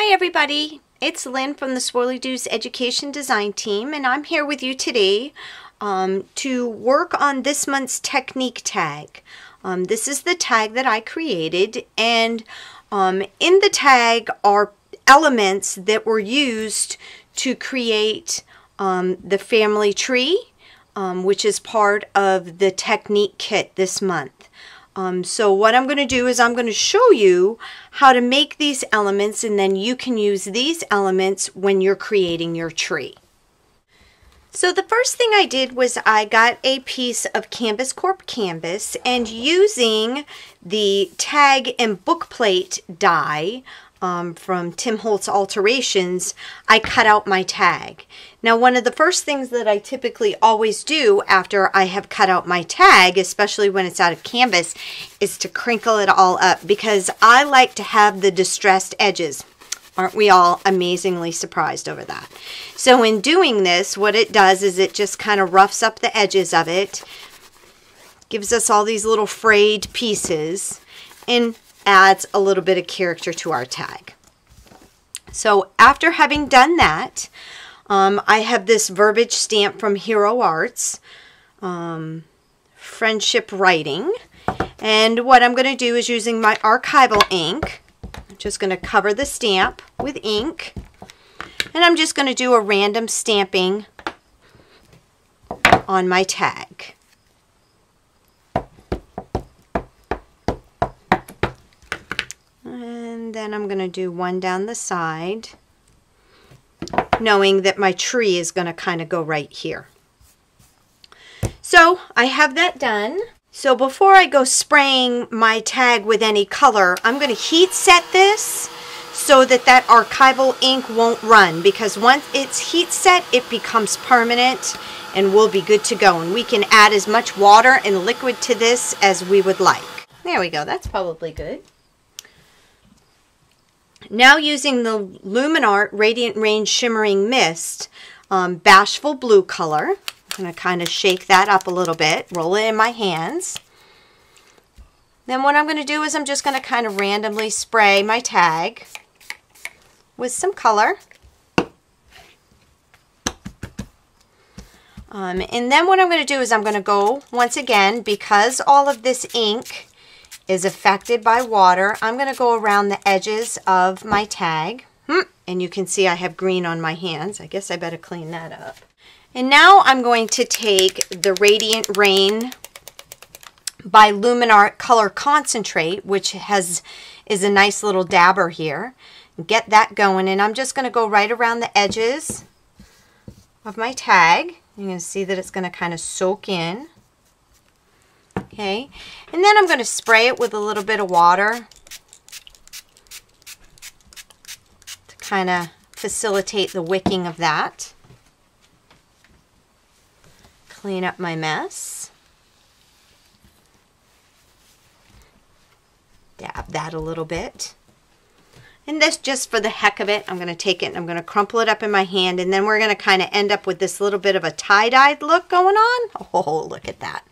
Hi everybody, it's Lynn from the Swirlydoo Education Design Team, and I'm here with you today to work on this month's technique tag. This is the tag that I created, and in the tag are elements that were used to create the family tree, which is part of the technique kit this month. So what I'm going to do is I'm going to show you how to make these elements, and then you can use these elements when you're creating your tree. So the first thing I did was I got a piece of Canvas Corp canvas, and using the tag and book plate die from Tim Holtz Alterations, I cut out my tag. Now, one of the first things that I typically always do after I have cut out my tag, especially when it's out of canvas, is to crinkle it all up, because I like to have the distressed edges. Aren't we all amazingly surprised over that? So in doing this, what it does is it just kind of roughs up the edges of it, gives us all these little frayed pieces, and adds a little bit of character to our tag. So after having done that, I have this verbiage stamp from Hero Arts, Friendship Writing, and what I'm going to do is, using my archival ink, I'm just going to cover the stamp with ink, and I'm just going to do a random stamping on my tag. And then I'm going to do one down the side, knowing that my tree is going to kind of go right here. So I have that done. So before I go spraying my tag with any color, I'm going to heat set this so that that archival ink won't run, because once it's heat set, it becomes permanent and we'll be good to go. And we can add as much water and liquid to this as we would like. There we go. That's probably good. Now, using the Luminart Radiant Rain Shimmering Mist, Bashful Blue color, I'm going to kind of shake that up a little bit, roll it in my hands. Then what I'm going to do is I'm just going to kind of randomly spray my tag with some color. And then what I'm going to do is I'm going to go, once again, because all of this ink is affected by water, I'm going to go around the edges of my tag. And you can see I have green on my hands. I guess I better clean that up. And now I'm going to take the Radiant Rain by Luminart Color Concentrate, which is a nice little dabber here. Get that going, and I'm just going to go right around the edges of my tag. You're going to see that it's going to kind of soak in. Okay, and then I'm going to spray it with a little bit of water to kind of facilitate the wicking of that. Clean up my mess. Dab that a little bit. And this, just for the heck of it, I'm going to take it and I'm going to crumple it up in my hand, and then we're going to kind of end up with this little bit of a tie-dyed look going on. Oh, look at that.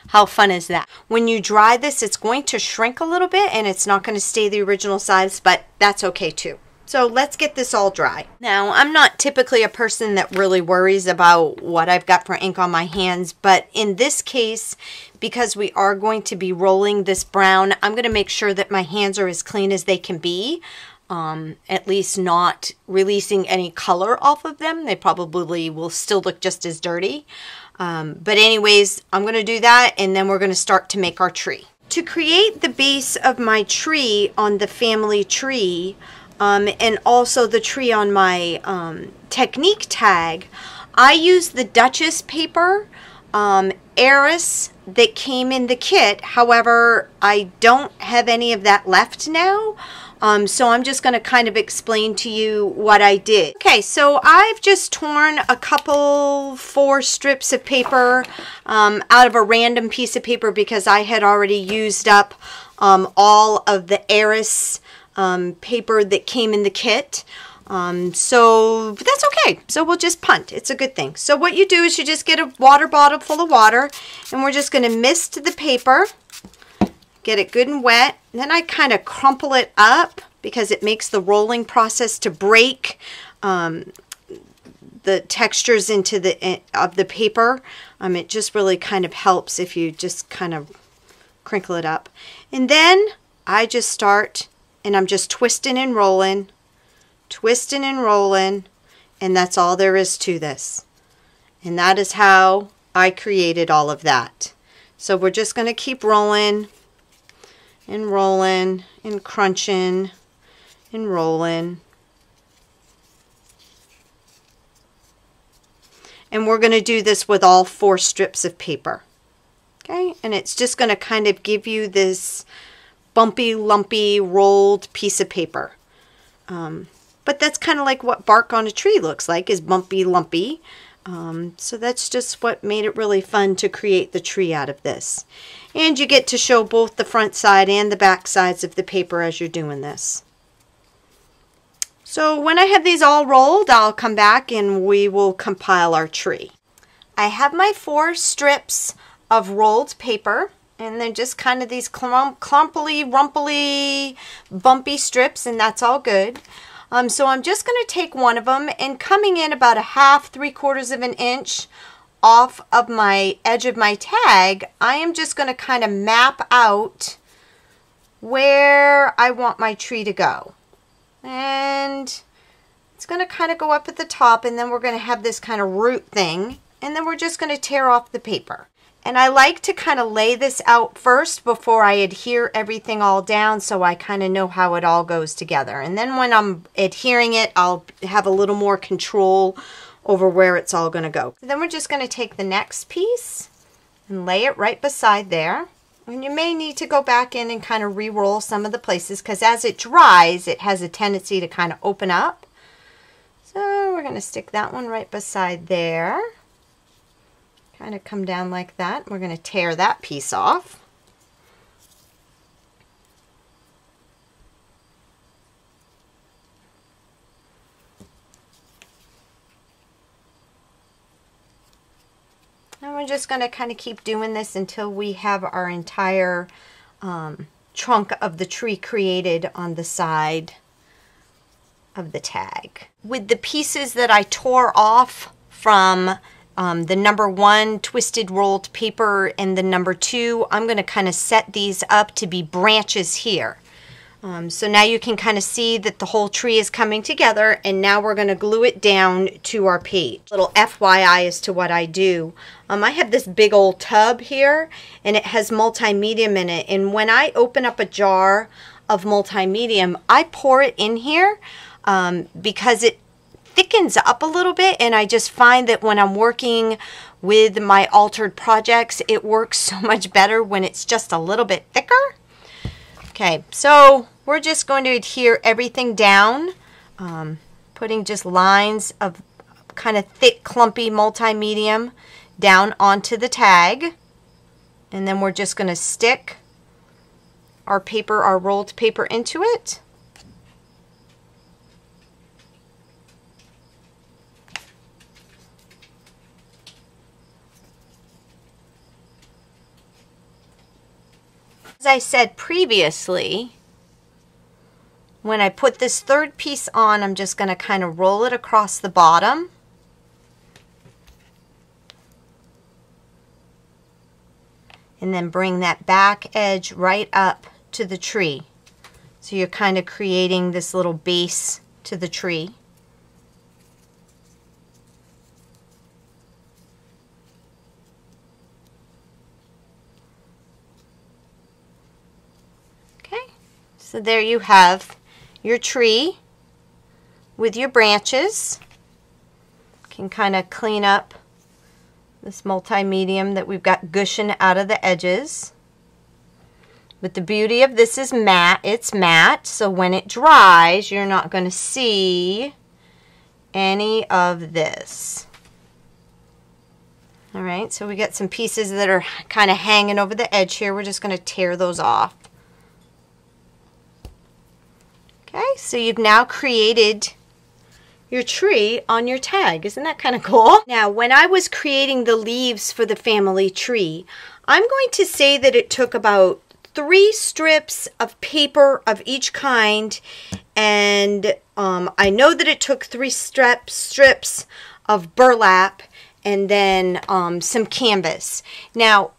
How fun is that? When you dry this, it's going to shrink a little bit and it's not going to stay the original size, but that's okay too. So let's get this all dry. Now, I'm not typically a person that really worries about what I've got for ink on my hands, but in this case, because we are going to be rolling this brown, I'm going to make sure that my hands are as clean as they can be. At least not releasing any color off of them. They probably will still look just as dirty. But anyways, I'm going to do that, and then we're going to start to make our tree. To create the base of my tree on the family tree, and also the tree on my technique tag, I use the Duchess paper, Eris, that came in the kit. However, I don't have any of that left now. So I'm just going to kind of explain to you what I did. Okay, so I've just torn a couple, 4 strips of paper out of a random piece of paper, because I had already used up all of the Eris paper that came in the kit. So that's okay. So we'll just punt. It's a good thing. So what you do is you just get a water bottle full of water, and we're just going to mist the paper. Get it good and wet. And then I kind of crumple it up because it makes the rolling process to break the textures into the paper. It just really kind of helps if you just kind of crinkle it up. And then I just start, and I'm just twisting and rolling, and that's all there is to this. And that is how I created all of that. So we're just going to keep rolling and rolling and crunching and rolling. And we're going to do this with all 4 strips of paper. Okay, and it's just going to kind of give you this bumpy, lumpy, rolled piece of paper. But that's kind of like what bark on a tree looks like, is bumpy, lumpy. So that's just what made it really fun to create the tree out of this. And you get to show both the front side and the back sides of the paper as you're doing this. So when I have these all rolled, I'll come back and we will compile our tree. I have my 4 strips of rolled paper, and they're just kind of these clumpily, rumply, bumpy strips, and that's all good. So I'm just going to take one of them, and coming in about a half, 3/4 of an inch off of my edge of my tag, I am just going to kind of map out where I want my tree to go. And it's going to kind of go up at the top, and then we're going to have this kind of root thing, and then we're just going to tear off the paper. And I like to kind of lay this out first before I adhere everything all down, so I kind of know how it all goes together. And then when I'm adhering it, I'll have a little more control over where it's all going to go. Then we're just going to take the next piece and lay it right beside there. And you may need to go back in and kind of re-roll some of the places, because as it dries, it has a tendency to kind of open up. So we're going to stick that one right beside there. Kind of come down like that. We're going to tear that piece off. And we're just going to kind of keep doing this until we have our entire trunk of the tree created on the side of the tag. With the pieces that I tore off from the number 1 twisted rolled paper and the number 2, I'm going to kind of set these up to be branches here. So now you can kind of see that the whole tree is coming together, and now we're going to glue it down to our page. Little FYI as to what I do. I have this big old tub here, and it has multimedium in it, and when I open up a jar of multimedium, I pour it in here because it thickens up a little bit, and I just find that when I'm working with my altered projects, it works so much better when it's just a little bit thicker. Okay, so we're just going to adhere everything down, putting just lines of kind of thick, clumpy multimedium down onto the tag, and then we're just going to stick our paper, our rolled paper, into it. As I said previously, when I put this 3rd piece on, I'm just going to kind of roll it across the bottom. And then bring that back edge right up to the tree. So you're kind of creating this little base to the tree. So there you have your tree with your branches. You can kind of clean up this multimedium that we've got gushing out of the edges. But the beauty of this is matte. It's matte, so when it dries, you're not going to see any of this. All right, so we got some pieces that are kind of hanging over the edge here. We're just going to tear those off. Okay, so you've now created your tree on your tag. Isn't that kind of cool? Now, when I was creating the leaves for the family tree, I'm going to say that it took about 3 strips of paper of each kind, and I know that it took 3 strips of burlap and then some canvas. Now,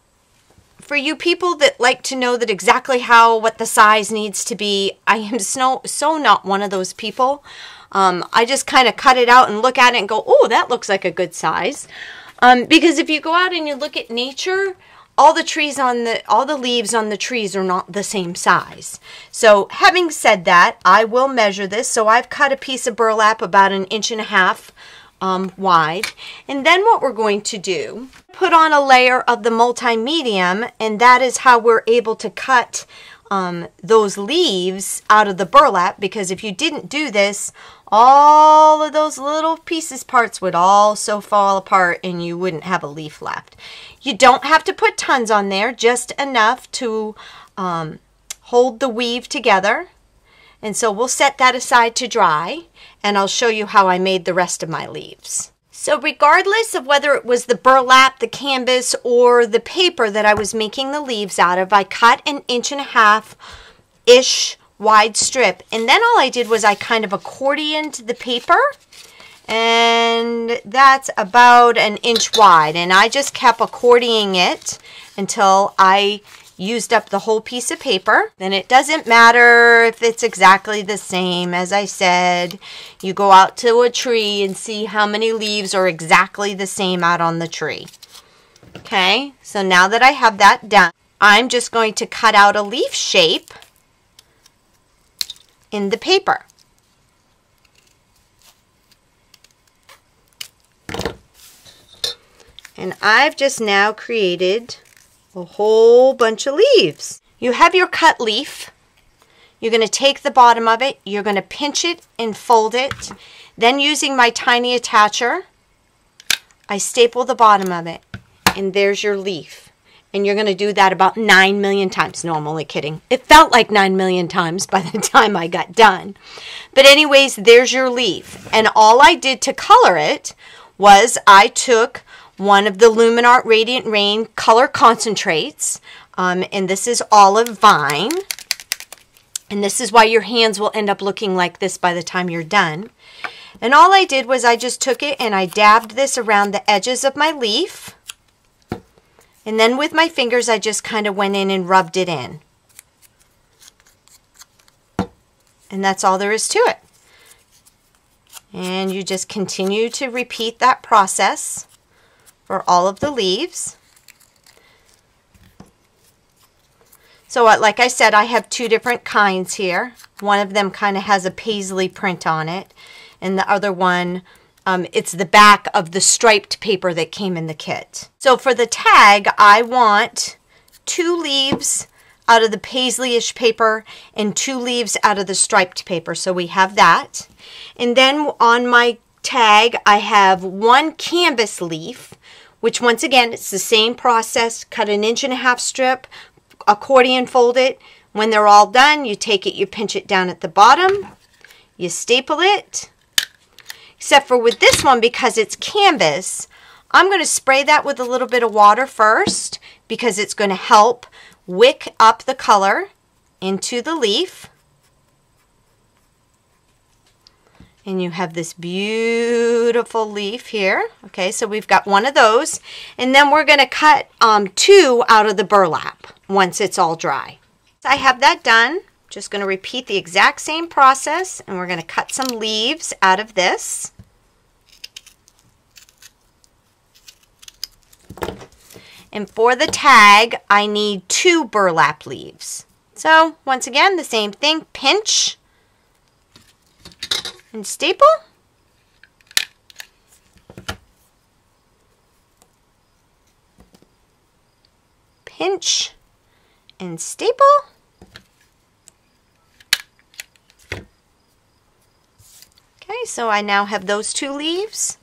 for you people that like to know that exactly what the size needs to be, I am so not one of those people. I just kind of cut it out and look at it and go, oh, that looks like a good size. Because if you go out and you look at nature, all the leaves on the trees are not the same size. So having said that, I will measure this. So I've cut a piece of burlap about 1.5 inches wide. And then what we're going to do, put on a layer of the multi-medium, and that is how we're able to cut those leaves out of the burlap, because if you didn't do this, all of those little parts would also fall apart and you wouldn't have a leaf left. You don't have to put tons on there, just enough to hold the weave together. And so we'll set that aside to dry, and I'll show you how I made the rest of my leaves. So regardless of whether it was the burlap, the canvas, or the paper that I was making the leaves out of, I cut 1.5 inch-ish wide strip. And then all I did was I kind of accordioned the paper, and that's about 1 inch wide. And I just kept accordioning it until I used up the whole piece of paper. Then it doesn't matter if it's exactly the same. As I said, you go out to a tree and see how many leaves are exactly the same out on the tree. Okay, so now that I have that done, I'm just going to cut out a leaf shape in the paper. And I've just now created a whole bunch of leaves. You have your cut leaf. You're going to take the bottom of it, you're going to pinch it and fold it. Then using my tiny attacher, I staple the bottom of it, and there's your leaf. And you're going to do that about 9 million times. No, I'm only kidding. It felt like 9 million times by the time I got done. But anyways, there's your leaf. And all I did to color it was I took one of the Luminart Radiant Rain color concentrates, and this is Olive Vine, and this is why your hands will end up looking like this by the time you're done. And all I did was I just took it and I dabbed this around the edges of my leaf, and then with my fingers I just kind of went in and rubbed it in. And that's all there is to it. And you just continue to repeat that process for all of the leaves. So like I said, I have 2 different kinds here. One of them kind of has a paisley print on it, and the other one, it's the back of the striped paper that came in the kit. So for the tag, I want 2 leaves out of the paisley-ish paper and 2 leaves out of the striped paper. So we have that. And then on my tag, I have 1 canvas leaf, which once again, it's the same process. Cut 1.5 inch strip, accordion fold it. When they're all done, you take it, you pinch it down at the bottom, you staple it. Except for with this one, because it's canvas, I'm going to spray that with a little bit of water first, because it's going to help wick up the color into the leaf. And you have this beautiful leaf here. Okay, so we've got 1 of those. And then we're going to cut 2 out of the burlap once it's all dry. So I have that done. Just going to repeat the exact same process, and we're going to cut some leaves out of this. And for the tag, I need 2 burlap leaves. So once again, the same thing, pinch and staple. Pinch and staple. Okay, so I now have those 2 leaves.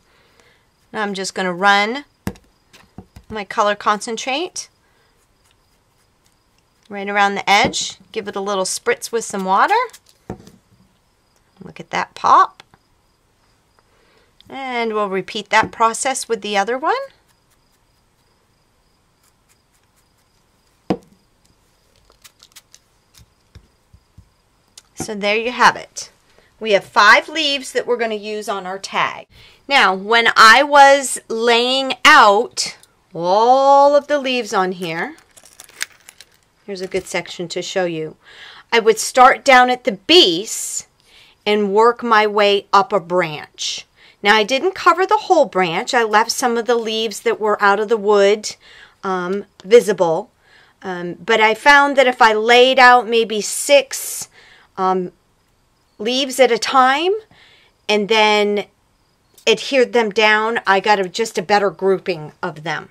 Now I'm just going to run my color concentrate right around the edge. Give it a little spritz with some water. Look at that pop. And we'll repeat that process with the other one. So there you have it. We have 5 leaves that we're going to use on our tag. Now, when I was laying out all of the leaves on here, here's a good section to show you. I would start down at the base and work my way up a branch. Now, I didn't cover the whole branch. I left some of the leaves that were out of the wood visible. But I found that if I laid out maybe 6 leaves at a time and then adhered them down, I got just a better grouping of them.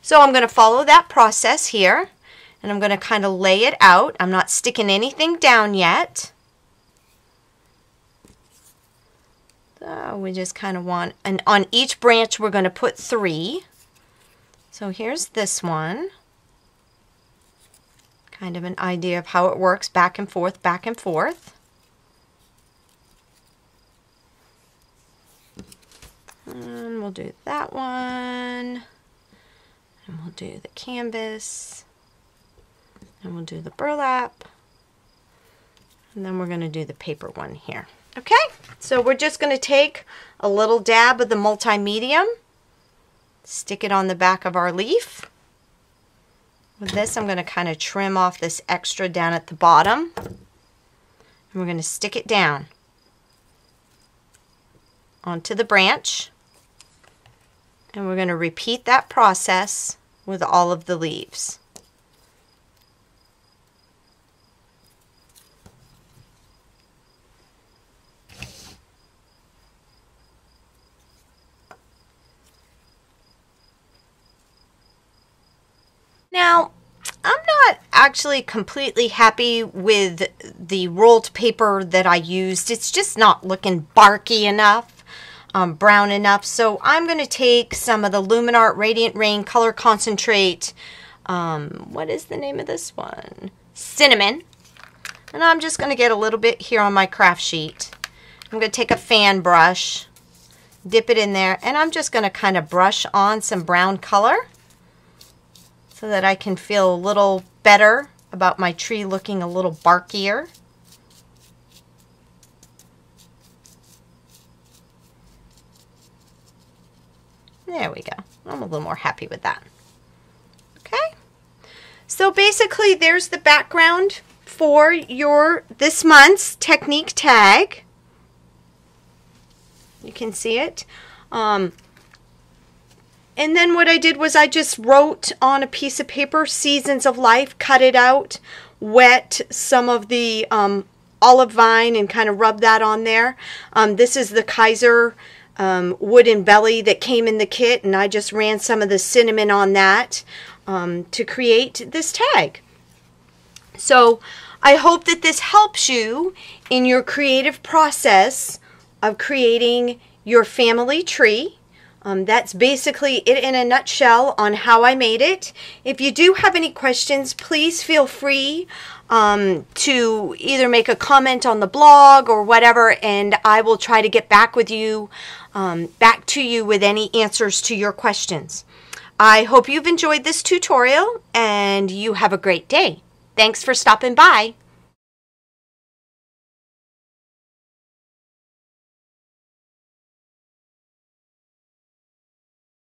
So I'm going to follow that process here, and I'm going to kind of lay it out. I'm not sticking anything down yet. So we just kind of want, and on each branch we're going to put 3. So here's this one. Kind of an idea of how it works, back and forth, back and forth. And we'll do that one. And we'll do the canvas. And we'll do the burlap. And then we're going to do the paper one here. Okay, so we're just going to take a little dab of the multi-medium, stick it on the back of our leaf. With this, I'm going to kind of trim off this extra down at the bottom. And we're going to stick it down onto the branch. And we're going to repeat that process with all of the leaves. Now, I'm not actually completely happy with the rolled paper that I used. It's just not looking barky enough, brown enough. So I'm going to take some of the Luminart Radiant Rain Color Concentrate. What is the name of this one? Cinnamon. And I'm just going to get a little bit here on my craft sheet. I'm going to take a fan brush, dip it in there, and I'm just going to kind of brush on some brown color, so that I can feel a little better about my tree looking a little barkier. There we go. I'm a little more happy with that. Okay. So basically there's the background for this month's technique tag. You can see it. And then what I did was I just wrote on a piece of paper, Seasons of Life, cut it out, wet some of the olive vine and kind of rub that on there. This is the Kaiser wooden belly that came in the kit, and I just ran some of the cinnamon on that to create this tag. So I hope that this helps you in your creative process of creating your family tree. That's basically it in a nutshell on how I made it. If you do have any questions, please feel free to either make a comment on the blog or whatever, and I will try to get back with you, back to you with any answers to your questions. I hope you've enjoyed this tutorial and you have a great day. Thanks for stopping by.